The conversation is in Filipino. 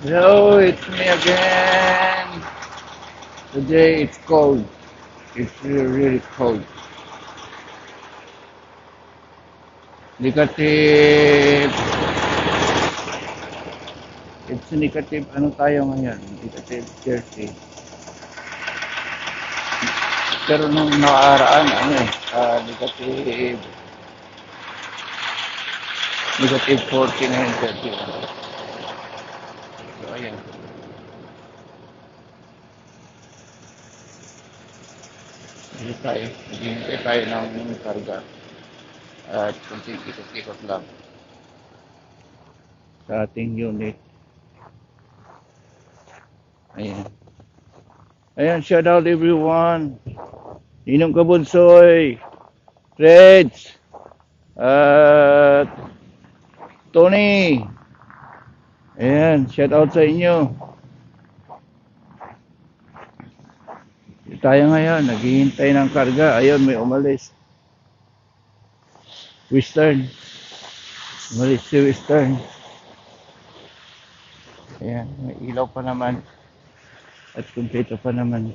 Hello, it's me again. Today it's cold. It's really, really cold. Negative. It's negative. Ano tayo ngayon? Negative 30. Pero nung nakaraan, negative 49, 30. So, ayan. Dito tayo. Naghihintay tayo ng karga. At kunting ikot-ikot lang sa ating unit. Ayan. Ayan, shout out everyone. Ninong Kabunsoy, Reds, at Tony. Ayan, shout out sa inyo. Dito tayo ngayon, naghihintay ng karga. Ayun, may umalis. Western. Umalis si Western. Ayan, may ilaw pa naman. At kumpleto pa naman.